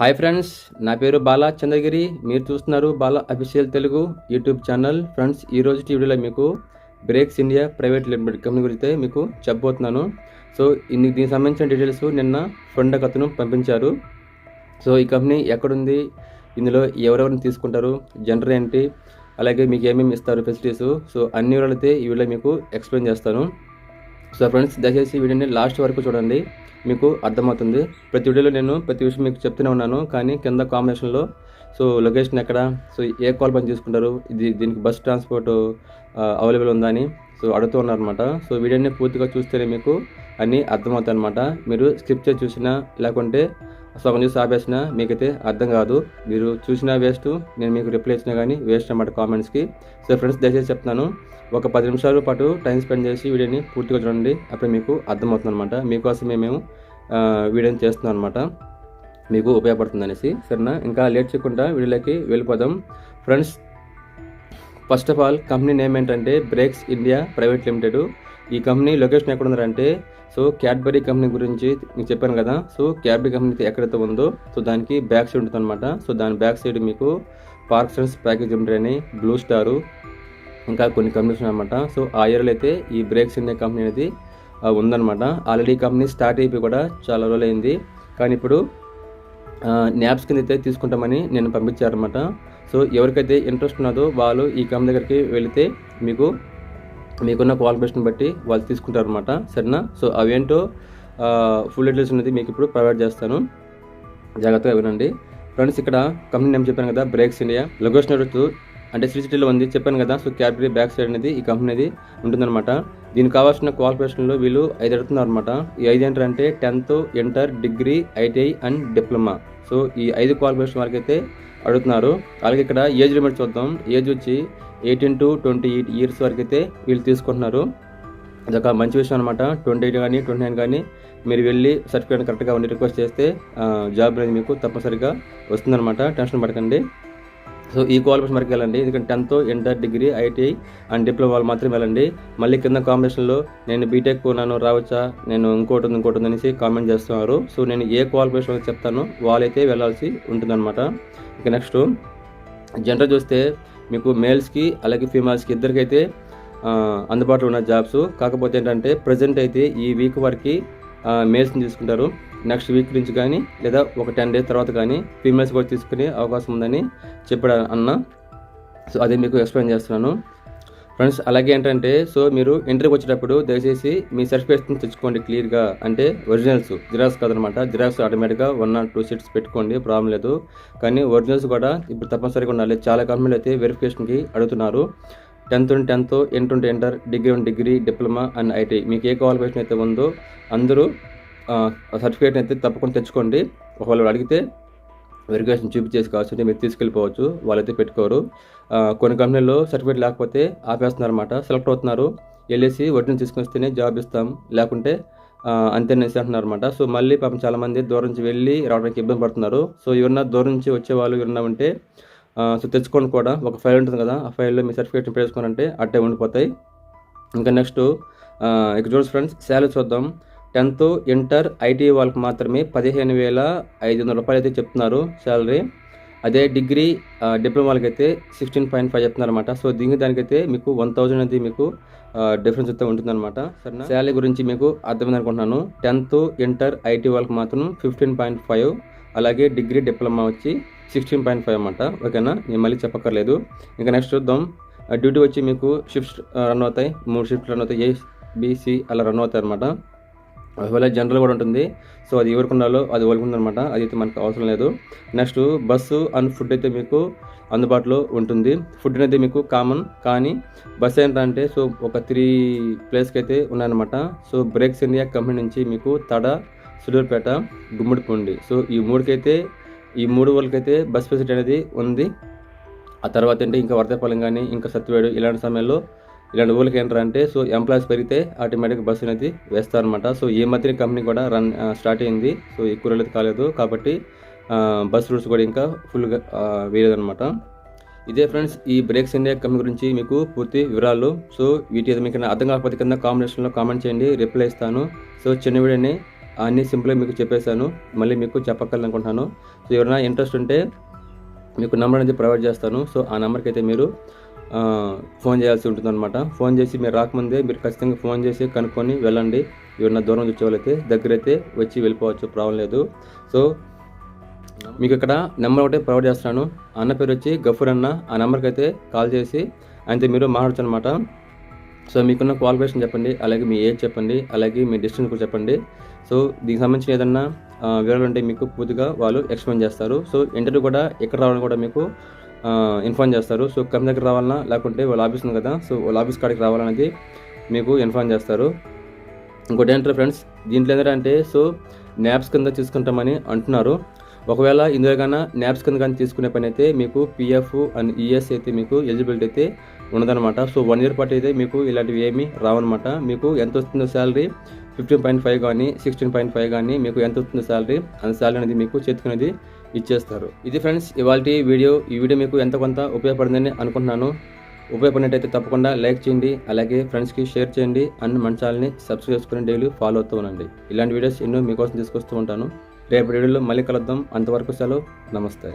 Hi friends, నా పేరు బాలా చంద్రగిరి. మీరు చూస్తున్నారు Bala official Telugu YouTube channel. Friends, ఈరోజు వీడియోలో మీకు brakes India private limited company గురించి మీకు చెప్పబోతున్నాను. సో దీనికి సంబంధించిన డీటెయిల్స్ నిన్న ఫ్రెండ్ అతను పంపించారు. సో ఈ కంపెనీ ఎక్కడుంది, ఇందులో ఎవరెవరిని తీసుకుంటారు, జెండర్ ఏంటి, అలాగే మీకు ఏమేమి ఇస్తారు ఫెసిలిటీస్, సో అన్ని వివరాలు అయితే ఈ వీడియోలో మీకు ఎక్స్ప్లెయిన్ చేస్తాను. సో ఫ్రెండ్స్, దయచేసి వీడియోని లాస్ట్ వరకు చూడండి, మీకు అర్థమవుతుంది. ప్రతి వీడియోలో నేను ప్రతి విషయం మీకు చెప్తూనే ఉన్నాను, కానీ కింద కాంబినేషన్లో సో లొకేషన్ ఎక్కడ, సో ఏ కాల్ పని తీసుకుంటారు, దీనికి బస్ ట్రాన్స్పోర్ట్ అవైలబుల్ ఉందా అని సో అడుగుతూ ఉన్నారనమాట. సో వీడియోని పూర్తిగా చూస్తేనే మీకు అన్నీ అర్థమవుతాయి అనమాట. మీరు స్కిప్ చేసి చూసినా లేకుంటే సగం చూసి ఆపేసినా మీకైతే అర్థం కాదు. మీరు చూసినా వేస్ట్, నేను మీకు రిప్లై ఇచ్చినా కానీ వేస్ట్ అనమాట కామెంట్స్కి. సో ఫ్రెండ్స్, దయచేసి చెప్తున్నాను, ఒక 10 నిమిషాల పాటు టైం స్పెండ్ చేసి వీడియోని పూర్తిగా చూడండి, అప్పుడు మీకు అర్థమవుతుంది అనమాట. మీకోసమే మేము వీడియోని చేస్తున్నాం అనమాట, మీకు ఉపయోగపడుతుంది అనేసి. సరేనా, ఇంకా లేట్ చేయకుండా వీడియోలోకి వెళ్ళిపోదాం. Friends, first of all company name ఏంటంటే బ్రేక్స్ ఇండియా ప్రైవేట్ లిమిటెడ్. ఈ కంపెనీ లొకేషన్ ఎక్కడ ఉందంటే, సో క్యాడ్బరీ కంపెనీ గురించి మీకు చెప్పాను కదా. సో క్యాడ్బరీ కంపెనీ ఎక్కడైతే ఉందో సో దానికి బ్యాక్ సైడ్ ఉంటుంది అనమాట. సో దాని బ్యాక్ సైడ్ మీకు పార్క్సన్స్ ప్యాకేజ్ లిమిటెడ్ అని, బ్లూ స్టారు, ఇంకా కొన్ని కంపెనీస్ అనమాట. సో ఆ ఇయర్లో అయితే ఈ బ్రేక్స్ ఇండియా కంపెనీ అనేది ఉందన్నమాట. ఆల్రెడీ కంపెనీ స్టార్ట్ అయిపోయి కూడా చాలా రోజులు అయింది, కానీ ఇప్పుడు న్యాప్స్ కింద అయితే తీసుకుంటామని నేను పంపించారనమాట. సో ఎవరికైతే ఇంట్రెస్ట్ ఉన్నదో వాళ్ళు ఈ కంపెనీ దగ్గరికి వెళితే మీకున్న క్వాలిఫికేషన్ బట్టి వాళ్ళు తీసుకుంటారనమాట. సరేనా, సో అవేంటో ఫుల్ డీటెయిల్స్ అనేది మీకు ఇప్పుడు ప్రొవైడ్ చేస్తాను, జాగ్రత్తగా వినండి. ఫ్రెండ్స్, ఇక్కడ కంపెనీ నేమ్ చెప్పాను కదా, బ్రేక్స్ ఇండియా. లొకేషన్ అంటే శ్రీ సిటీలో ఉంది చెప్పాను కదా. సో క్యాడ్బరీ బ్యాక్ సైడ్ అనేది ఈ కంపెనీ అనేది ఉంటుందన్నమాట. దీనికి కావాల్సిన క్వాలిఫికేషన్లో వీళ్ళు 5 అడుగుతున్నారు అనమాట. ఈ 5 ఏంటంటే 10th, inter, degree, ITI and diploma. So ఈ 5 క్వాలిఫికేషన్ వరకు అయితే అడుగుతున్నారు. అలాగే ఇక్కడ ఏజ్ లిమిట్ చూద్దాం. ఏజ్ వచ్చి 18 to 28 years వరకు అయితే వీళ్ళు తీసుకుంటున్నారు. అదొక మంచి విషయం అనమాట. 28 కానీ 29 కానీ మీరు వెళ్ళి సర్టిఫికేట్ కరెక్ట్గా ఉండి రిక్వెస్ట్ చేస్తే జాబ్ అనేది మీకు తప్పనిసరిగా వస్తుందన్నమాట, టెన్షన్ పడకండి. సో ఈ క్వాలిఫికేషన్ వరకు వెళ్ళండి, ఎందుకంటే 10th, inter, degree, ITI and diploma వాళ్ళు మాత్రమే వెళ్ళండి. మళ్ళీ కింద కాంబినేషన్లో నేను బీటెక్ నన్ను రావచ్చా, నేను ఇంకోటి అనేసి కామెంట్ చేస్తున్నారు. సో నేను ఏ క్వాలిఫికేషన్ చెప్తానో వాళ్ళైతే వెళ్ళాల్సి ఉంటుందన్నమాట. ఇక నెక్స్ట్ జెండర్ చూస్తే మీకు మేల్స్కి అలాగే ఫీమేల్స్కి ఇద్దరికైతే అందుబాటులో ఉన్న జాబ్స్. కాకపోతే ఏంటంటే ప్రజెంట్ అయితే ఈ వీక్ వరకు మేల్స్ని తీసుకుంటారు. నెక్స్ట్ వీక్ నుంచి కానీ లేదా ఒక 10 days తర్వాత కానీ ఫీమేల్స్ కూడా తీసుకునే అవకాశం ఉందని చెప్పాడు అన్న. సో అదే మీకు ఎక్స్ప్లెయిన్ చేస్తున్నాను. ఫ్రెండ్స్, అలాగే ఏంటంటే సో మీరు ఇంటర్వ్యూకి వచ్చేటప్పుడు దయచేసి మీ సర్టిఫికేట్స్ని తెచ్చుకోండి క్లియర్గా, అంటే ఒరిజినల్స్, జిరాక్స్ కాదనమాట. జిరాక్స్ ఆటోమేటిక్గా 1 or 2 sheets పెట్టుకోండి, ప్రాబ్లం లేదు. కానీ ఒరిజినల్స్ కూడా ఇప్పుడు తప్పనిసరిగా ఉండాలి. చాలా కంపెనీలు అయితే వెరిఫికేషన్కి అడుగుతున్నారు. 10th, inter, degree, diploma and ITI, మీకు ఏ క్వాలిఫికేషన్ అయితే ఉందో అందరూ సర్టిఫికేట్ అయితే తప్పకుండా తెచ్చుకోండి. ఒకవేళ అడిగితే వెరిఫికేషన్ చూపించేసి కావాల్సింటే మీరు తీసుకెళ్ళిపోవచ్చు, వాళ్ళైతే పెట్టుకోరు. కొన్ని కంపెనీల్లో సర్టిఫికేట్ లేకపోతే ఆపేస్తున్నారన్నమాట. సెలెక్ట్ అవుతున్నారు, వెళ్ళేసి ఒరిజినల్ తీసుకొని వస్తేనే జాబ్ ఇస్తాం, లేకుంటే అంతేనేసి అంటున్నారు అనమాట. సో మళ్ళీ పాపం చాలామంది దూరం నుంచి వెళ్ళి రావడానికి ఇబ్బంది పడుతున్నారు. సో ఎవరన్నా దూరం నుంచి వచ్చే వాళ్ళు ఎవరన్నా ఉంటే సో తెచ్చుకోండి కూడా. ఒక ఫైల్ ఉంటుంది కదా, ఆ ఫైల్లో మీ సర్టిఫికేట్ని పెట్టుకోనంటే అట్టే ఉండిపోతాయి. ఇంకా నెక్స్ట్ ఇక చూడండి ఫ్రెండ్స్, శాలరీ చూద్దాం. 10th, ఇంటర్, ఐటీఐ వాళ్ళకి మాత్రమే 15,500 రూపాయలు అయితే చెప్తున్నారు శాలరీ. అదే డిగ్రీ, డిప్లొమా వాళ్ళకి అయితే 16.5 చెప్తున్నారు అనమాట. సో దానికైతే మీకు 1,000 అనేది మీకు డిఫరెన్స్ అయితే ఉంటుందన్నమాట. సరేనా, శాలరీ గురించి మీకు అర్థమైంది అనుకుంటున్నాను. 10th, ఇంటర్, ఐటీ వాళ్ళకి మాత్రం 15.5, అలాగే డిగ్రీ, డిప్లొమా వచ్చి 16.5 అన్నమాట. ఓకేనా, నేను మళ్ళీ చెప్పక్కర్లేదు. ఇంకా నెక్స్ట్ చూద్దాం. డ్యూటీ వచ్చి మీకు షిఫ్ట్స్ రన్ అవుతాయి, 3 షిఫ్ట్లు రన్ అవుతాయి, ఏబిసి అలా రన్ అవుతాయి అనమాట. ఒకవేళ జనరల్ కూడా ఉంటుంది. సో అది ఎవరికి ఉండాలో అది వాళ్ళకుందనమాట, అది అయితే మనకు అవసరం లేదు. నెక్స్ట్ బస్సు అండ్ ఫుడ్ అయితే మీకు అందుబాటులో ఉంటుంది. ఫుడ్ అనేది మీకు కామన్, కానీ బస్ ఏంటంటే సో ఒక 3 ప్లేస్కి అయితే ఉన్నాయన్నమాట. సో బ్రేక్స్ ఇండియా కంపెనీ నుంచి మీకు తడ, సులూరుపేట, గుమ్మడిపూండి, సో ఈ 3 వాళ్ళకైతే బస్ ఫెసిలిటీ అనేది ఉంది. ఆ తర్వాత అంటే ఇంకా వర్ధపాలెం కానీ ఇంకా సత్యవేడు ఇలాంటి సమయంలో ఇలాంటి ఊళ్ళకి ఏంటంటే సో ఎంప్లాయీస్ పెరిగితే ఆటోమేటిక్గా బస్సు అనేది వేస్తారనమాట. సో ఈ మధ్యన కంపెనీ కూడా స్టార్ట్ అయింది. సో ఎక్కువ రోజులు కాలేదు కాబట్టి బస్ రూట్స్ కూడా ఇంకా ఫుల్గా వేయలేదన్నమాట. ఇదే ఫ్రెండ్స్ ఈ బ్రేక్స్ ఇండియా కంపెనీ గురించి మీకు పూర్తి వివరాలు. సో వీటి మీకు అర్థం కాకపోతే కింద కాంబినేషన్లో కామెంట్ చేయండి, రిప్లై ఇస్తాను. సో చిన్న వీడియోని అన్నీ సింపుల్గా మీకు చెప్పేశాను, మళ్ళీ మీకు చెప్పగలనుకుంటున్నాను. సో ఎవరైనా ఇంట్రెస్ట్ ఉంటే మీకు నెంబర్ అనేది ప్రొవైడ్ చేస్తాను. సో ఆ నెంబర్కి అయితే మీరు ఫోన్ చేయాల్సి ఉంటుందన్నమాట. ఫోన్ చేసి మీరు రాకముందే మీరు ఖచ్చితంగా ఫోన్ చేసి కనుక్కొని వెళ్ళండి. ఎవరైనా దూరం వచ్చే వాళ్ళైతే దగ్గరైతే వచ్చి వెళ్ళిపోవచ్చు, ప్రాబ్లం లేదు. సో మీకు ఇక్కడ నెంబర్ ఒకటే ప్రొవైడ్ చేస్తున్నాను. అన్న పేరు వచ్చి గఫూర్ అన్న. ఆ నెంబర్కి అయితే కాల్ చేసి ఆయనతో మీరు మాట్లాడచ్చు అనమాట. సో మీకున్న క్వాలిఫికేషన్ చెప్పండి, అలాగే మీ ఏజ్ చెప్పండి, అలాగే మీ డిస్టెన్స్ కూడా చెప్పండి. సో దీనికి సంబంధించిన ఏదన్నా వివరాలు ఉంటే మీకు పూర్తిగా వాళ్ళు ఎక్స్ప్లెయిన్ చేస్తారు. సో ఇంటర్వ్యూ కూడా ఎక్కడ రావాలని కూడా మీకు ఇన్ఫార్మ్ చేస్తారు. సో కంపెనీ దగ్గర రావాలన్నా లేకుంటే వాళ్ళ ఆఫీస్ ఉంది కదా, సో వాళ్ళ ఆఫీస్ కాడికి రావాలనేది మీకు ఇన్ఫార్మ్ చేస్తారు. ఇంకోటి ఏంటంటే ఫ్రెండ్స్, దీంట్లో ఏంటంటే సో న్యాప్స్ కింద తీసుకుంటామని అంటున్నారు. ఒకవేళ ఇందులో కన్నా న్యాప్స్ కింద కానీ తీసుకునే పని అయితే మీకు పిఎఫ్ అండ్ ఈఎస్ అయితే మీకు ఎలిజిబిలిటీ అయితే ఉండదన్నమాట. సో 1 year పాటు అయితే మీకు ఇలాంటివి ఏమీ రావన్నమాట. మీకు ఎంత వస్తుందో శాలరీ 15.5 కానీ 16.5 కానీ మీకు ఎంత వస్తుందో శాలరీ, అంత శాలరీ అనేది మీకు చేతికి ఇచ్చేస్తారు. ఇది ఫ్రెండ్స్ ఇవాల్టి వీడియో. ఈ వీడియో మీకు ఎంత కొంత ఉపయోగపడిందని అనుకుంటున్నాను. ఉపయోగపడినట్టయితే తప్పకుండా లైక్ చేయండి, అలాగే ఫ్రెండ్స్కి షేర్ చేయండి, అండ్ మన ఛానల్ని సబ్స్క్రైబ్ చేసుకుని డైలీ ఫాలో అవుతూ ఉండండి. ఇలాంటి వీడియోస్ ఎన్నో మీకోసం తీసుకొస్తూ ఉంటాను. రేపటి వీడియోలో మళ్ళీ కలుద్దాం. అంతవరకు సెలవు, నమస్తే.